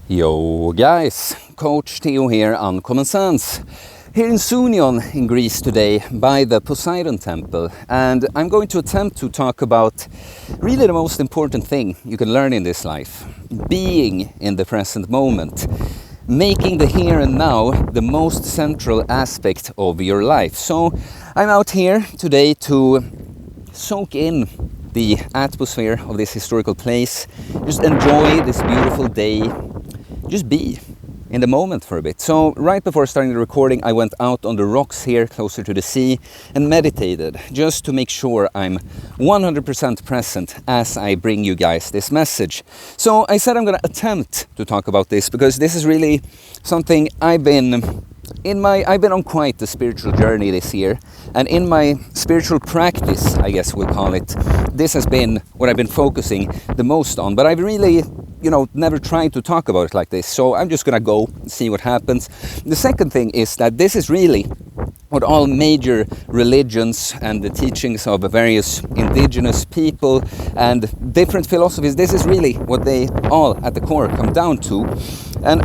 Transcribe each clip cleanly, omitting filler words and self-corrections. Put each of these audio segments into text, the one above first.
Yo guys, Coach Theo here, Uncommon Sense. Here in Sunion in Greece today by the Poseidon Temple, and I'm going to attempt to talk about really the most important thing you can learn in this life. Being in the present moment. Making the here and now the most central aspect of your life. So I'm out here today to soak in the atmosphere of this historical place, just enjoy this beautiful day, just be in the moment for a bit. So right before starting the recording, I went out on the rocks here closer to the sea and meditated just to make sure I'm 100% present as I bring you guys this message. So I said I'm going to attempt to talk about this because this is really something I've been on quite a spiritual journey this year, and in my spiritual practice, I guess we'll call it, this has been what I've been focusing the most on, but I've really never tried to talk about it like this, so I'm just gonna go and see what happens. The second thing is that this is really what all major religions and the teachings of various indigenous people and different philosophies, this is really what they all at the core come down to. And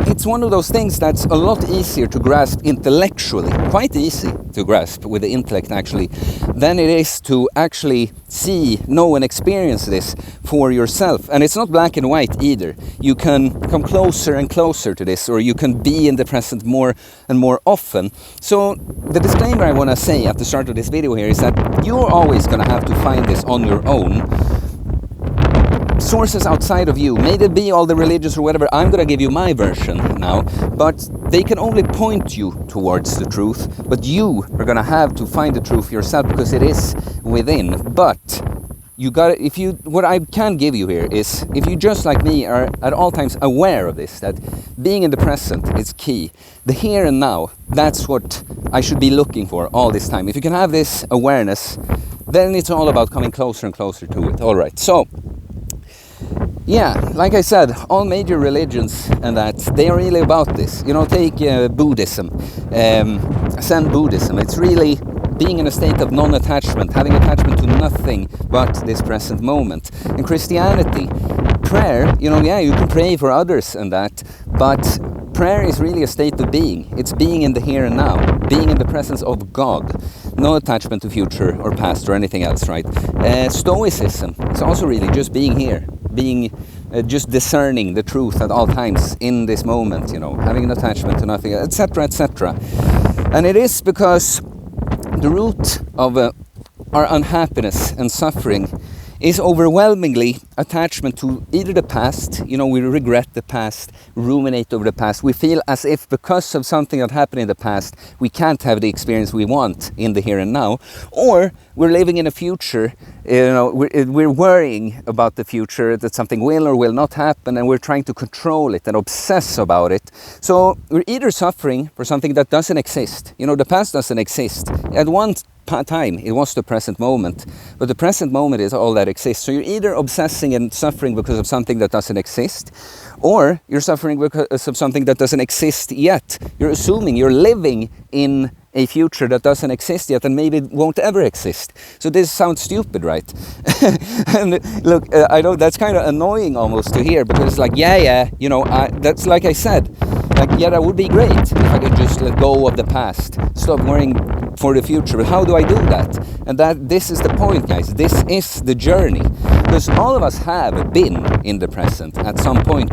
it's one of those things that's a lot easier to grasp intellectually, quite easy to grasp with the intellect actually, than it is to actually see, know and experience this for yourself. And it's not black and white either. You can come closer and closer to this, or you can be in the present more and more often. So the disclaimer I want to say at the start of this video here is that you're always going to have to find this on your own. Sources outside of you, may it be all the religions or whatever, I'm going to give you my version now, but they can only point you towards the truth, but you are going to have to find the truth yourself because it is within. But you got to, what I can give you here is, if you just like me are at all times aware of this, that being in the present is key. The here and now, that's what I should be looking for all this time. If you can have this awareness, then it's all about coming closer and closer to it. All right, so yeah, like I said, all major religions and that, they are really about this. Take Buddhism, Zen Buddhism. It's really being in a state of non-attachment, having attachment to nothing but this present moment. In Christianity, prayer, you can pray for others and that, but prayer is really a state of being. It's being in the here and now, being in the presence of God. No attachment to future or past or anything else, right? Stoicism, it's also really just being here, being just discerning the truth at all times in this moment, having an attachment to nothing, etc., etc. And it is because the root of our unhappiness and suffering is overwhelmingly attachment to either the past, we regret the past, ruminate over the past. We feel as if because of something that happened in the past, we can't have the experience we want in the here and now. Or we're living in a future, we're worrying about the future, that something will or will not happen, and we're trying to control it and obsess about it. So we're either suffering for something that doesn't exist. The past doesn't exist. At one time it was the present moment, but the present moment is all that exists. So you're either obsessing and suffering because of something that doesn't exist, or you're suffering because of something that doesn't exist yet. You're assuming you're living in a future that doesn't exist yet and maybe won't ever exist. So this sounds stupid, right? And look, I know that's kind of annoying almost to hear, because it's like, that's like I said, that would be great if I could just let go of the past, stop worrying for the future. But how do I do that? And this is the point, guys. This is the journey, because all of us have been in the present at some point.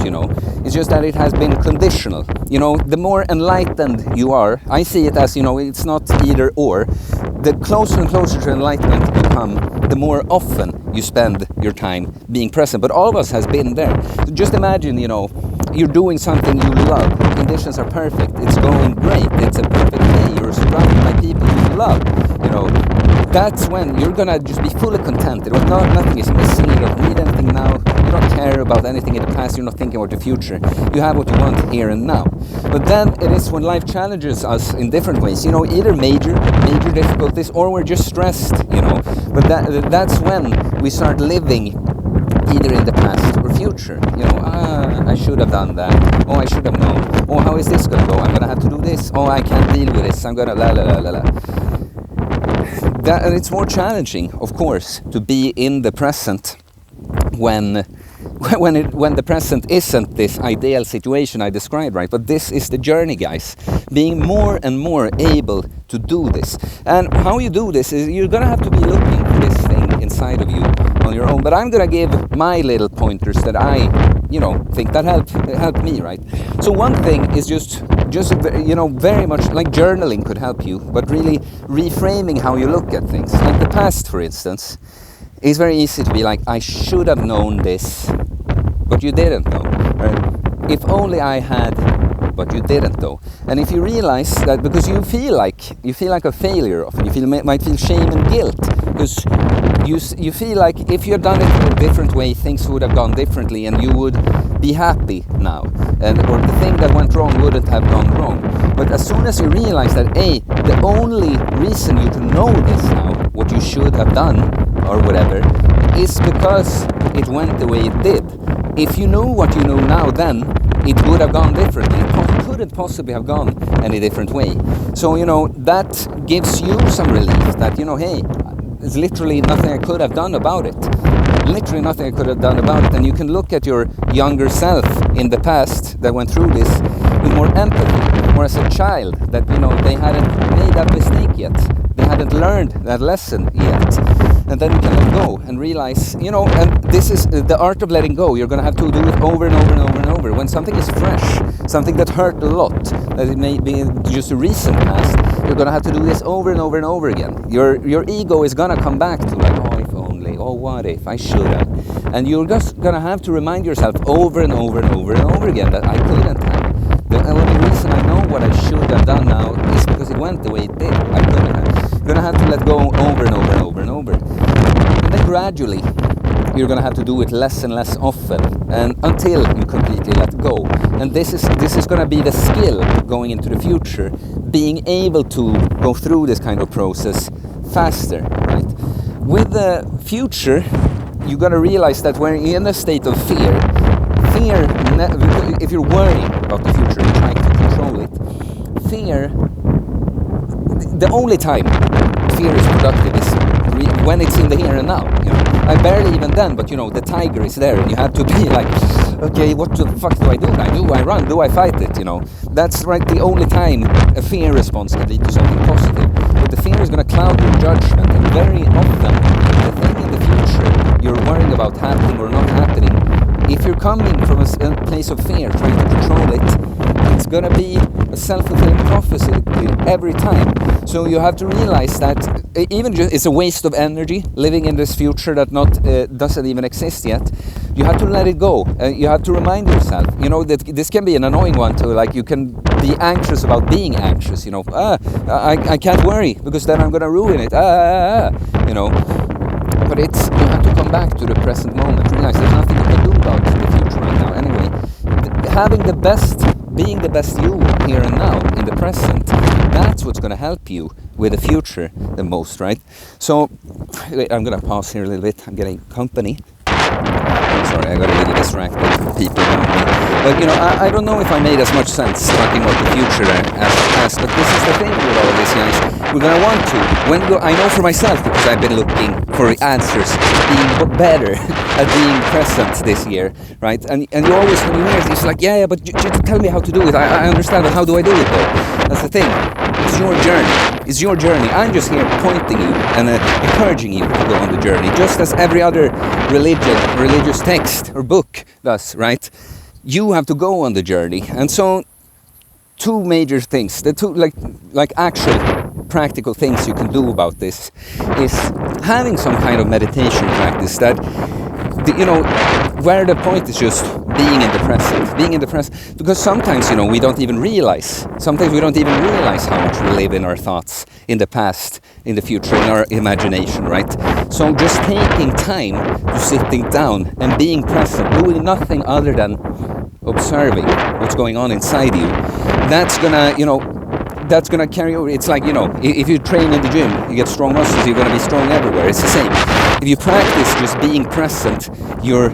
It's just that it has been conditional. The more enlightened you are, I see it as, it's not either or. The closer and closer to enlightenment you become, the more often you spend your time being present. But all of us has been there. So just imagine, you're doing something you love. The conditions are perfect. It's going great. It's a perfect day. You're surrounded by people you love. That's when you're gonna just be fully contented. Nothing is missing. You don't need anything now. You don't care about anything in the past. You're not thinking about the future. You have what you want here and now. But then it is when life challenges us in different ways. Either major difficulties, or we're just stressed. But that's when we start living either in the past or future. I should have done that. Oh, I should have known. Oh, how is this gonna go? I'm gonna have to do this. Oh, I can't deal with this. I'm gonna la la la la la. And it's more challenging, of course, to be in the present when when the present isn't this ideal situation I described, right? But this is the journey, guys. Being more and more able to do this. And how you do this is you're gonna have to be looking for this thing inside of you on your own. But I'm gonna give my little pointers that I, think that helped me, right? So one thing is just very much like journaling could help you, but really reframing how you look at things. Like the past, for instance, it's very easy to be like, I should have known this, but you didn't know. Right? If only I had, but you didn't know. And if you realize that, because you feel like a failure often, you might feel shame and guilt, because you feel like if you had done it in a different way, things would have gone differently, and you would be happy now, or the thing that went wrong wouldn't have gone wrong. But as soon as you realize that, the only reason you can know this now, what you should have done, or whatever, is because it went the way it did. If you knew what you know now then, it would have gone differently. It couldn't possibly have gone any different way. So, that gives you some relief that, hey, there's literally nothing I could have done about it. Literally nothing I could have done about it. And you can look at your younger self in the past that went through this with more empathy, or as a child that, they hadn't made that mistake yet. They hadn't learned that lesson yet. And then you can let go and realize, and this is the art of letting go. You're going to have to do it over and over and over and over. When something is fresh, something that hurt a lot, that it may be just a recent past, you're going to have to do this over and over and over again. Your ego is going to come back to like, oh, if only, oh, what if, I should have. And you're just going to have to remind yourself over and over and over and over again that I couldn't have. The only reason I know what I should have done now is because it went the way it did. I couldn't have. You're going to have to let go over and over and over and over. And then gradually, you're going to have to do it less and less often, and until you completely let go. And this is going to be the skill going into the future, being able to go through this kind of process faster, right? With the future, you got to realize that when you're in a state of fear, if you're worrying about the future and trying to control it, fear, the only time fear is productive is when it's in the here and now. I barely even then, but the tiger is there, and you have to be like, okay, what the fuck do I do? Do I run? Do I fight it? That's right. The only time a fear response can lead to something positive. But the fear is going to cloud your judgment, and very often the thing in the future you're worrying about happening or not happening, if you're coming from a place of fear, trying to control it, it's going to be a self-fulfilling prophecy every time. So you have to realize that even it's a waste of energy living in this future that doesn't even exist yet. You have to let it go. You have to remind yourself, that this can be an annoying one too. Like, you can be anxious about being anxious. I can't worry because then I'm going to ruin it. But you have to come back to the present moment. Realize there's nothing you can do about the future right now. Anyway, being the best you here and now in the present, that's what's going to help you with the future the most, right? So I'm going to pause here a little bit. I'm getting company. Sorry, I got a little distracted with people around me. But I don't know if I made as much sense talking about the future as the past, but this is the thing with all of this, guys. We're going to want to. I know for myself, because I've been looking for answers, being better at being present this year, right? And you always, when you hear it, it's like, yeah, but just tell me how to do it. I understand, but how do I do it though? That's the thing. It's your journey. It's your journey. I'm just here pointing you and encouraging you to go on the journey, just as every other religious text or book does, right? You have to go on the journey. And so, two major things, the two like actual practical things you can do about this is having some kind of meditation practice that, where the point is just being in the present, because sometimes, we don't even realize how much we live in our thoughts, in the past, in the future, in our imagination, right? So just taking time to sitting down and being present, doing nothing other than observing what's going on inside you, that's gonna carry over. It's like, if you train in the gym, you get strong muscles, you're gonna be strong everywhere. It's the same. If you practice just being present, your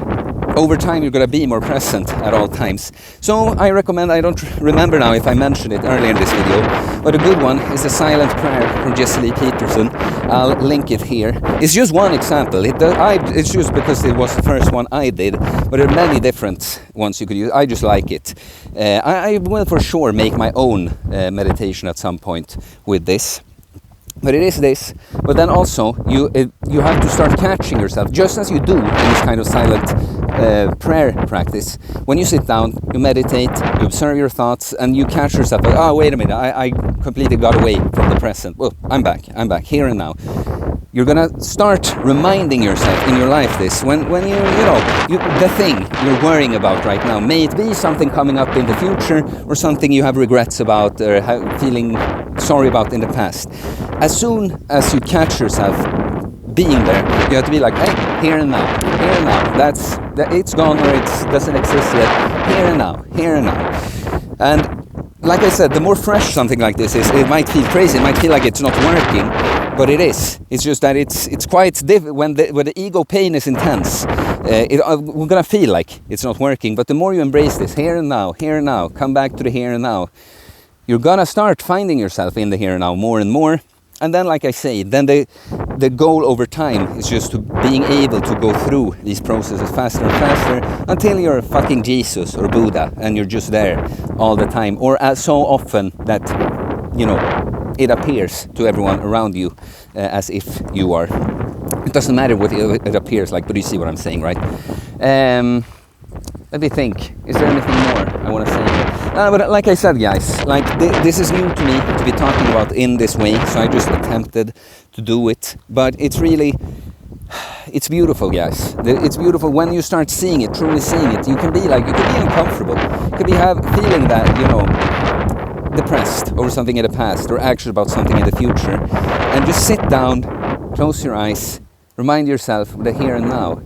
over time you're going to be more present at all times. So I recommend, I don't remember now if I mentioned it earlier in this video, but a good one is a silent prayer from Jesse Lee Peterson. I'll link it here. It's just one example. It's just because it was the first one I did, but there are many different ones you could use. I just like it. I will for sure make my own meditation at some point with this. But it is this, but then also you have to start catching yourself, just as you do in this kind of silent prayer practice. When you sit down, you meditate, you observe your thoughts, and you catch yourself, like, oh, wait a minute, I completely got away from the present. Well, I'm back, here and now. You're gonna start reminding yourself in your life this, when the thing you're worrying about right now, may it be something coming up in the future, or something you have regrets about, or feeling sorry about in the past. As soon as you catch yourself being there, you have to be like, hey, here and now, it's gone, or it doesn't exist yet, here and now. And like I said, the more fresh something like this is, it might feel crazy, it might feel like it's not working, but it is. It's just that it's quite when the ego pain is intense. We're gonna feel like it's not working, but the more you embrace this, here and now, come back to the here and now, you're gonna start finding yourself in the here and now more and more. And then, like I say, then the goal over time is just to being able to go through these processes faster and faster until you're fucking Jesus or Buddha and you're just there all the time, or so often that, it appears to everyone around you as if you are. It doesn't matter what it appears like, but you see what I'm saying, right? Let me think. Is there anything more I want to say? But like I said, guys, like this is new to me to be talking about in this way, so I just attempted to do it. But it's really, it's beautiful, guys. It's beautiful when you start seeing it, truly seeing it. You can be uncomfortable. You can be feeling that, depressed over something in the past, or anxious about something in the future, and just sit down, close your eyes, remind yourself of the here and now.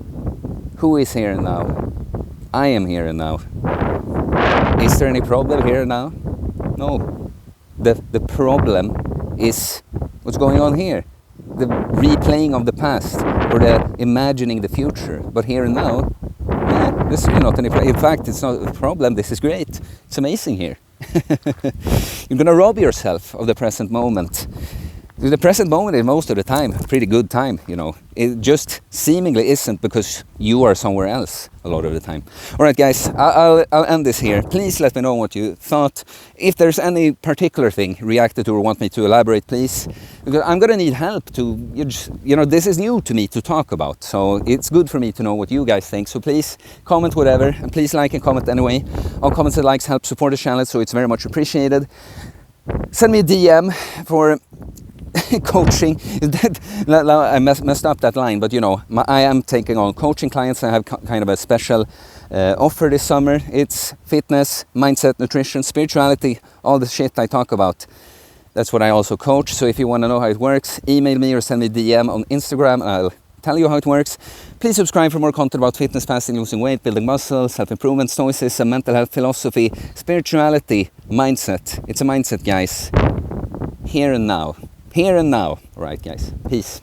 Who is here and now? I am here and now. Is there any problem here and now? No. The problem is what's going on here. The replaying of the past, or the imagining the future. But here and now, this is not any problem. In fact, it's not a problem. This is great. It's amazing here. You're gonna rob yourself of the present moment. The present moment is most of the time a pretty good time, It just seemingly isn't, because you are somewhere else a lot of the time. Alright, guys, I'll end this here. Please let me know what you thought. If there's any particular thing reacted to or want me to elaborate, please. Because I'm gonna need help to, this is new to me to talk about. So it's good for me to know what you guys think. So please comment whatever, and please like and comment anyway. All comments and likes help support the channel, so it's very much appreciated. Send me a DM for coaching. I messed up that line, but I am taking on coaching clients. I have kind of a special offer this summer. It's fitness, mindset, nutrition, spirituality, all the shit I talk about. That's what I also coach. So if you want to know how it works, email me or send me a DM on Instagram, and I'll tell you how it works. Please subscribe for more content about fitness, fasting, losing weight, building muscle, self-improvement, stoicism, mental health, philosophy, spirituality, mindset. It's a mindset, guys. Here and now. Here and now. All right, guys. Peace.